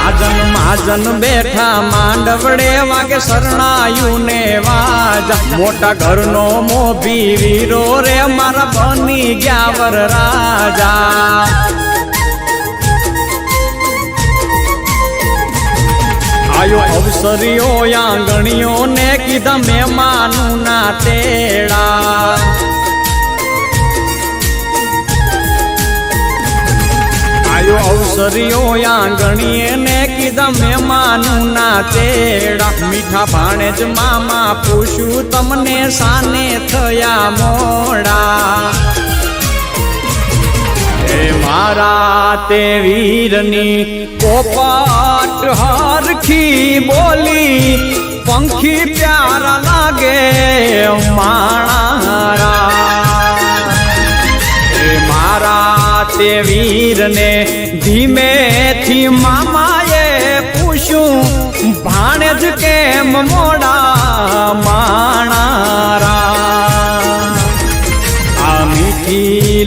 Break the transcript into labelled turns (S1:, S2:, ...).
S1: મહાજન બેઠા માંડવડે વાગે શરણાયું ને વાજા મોટા ઘરનો મોભી વીરો રે મારા બની ગયા વર રાજા આયો અવસરીઓ આંગણીઓ ને કીધા મહેમાનું ના તેડા આયો અવસરીઓ આંગણીએ ને કીધા મહેમાનું ના તેડા મીઠા ભાણે જ મામા પૂછ્યું તમને સાને થયા મોડા હે મારા તે વીરની પોપટ હરખી બોલી પંખી પ્યારા લાગે માણારા હે મારા તે વીરને ધીમેથી મામાએ પૂછ્યું ભાણે જ કેમ મોડા માણારા આ મીઠી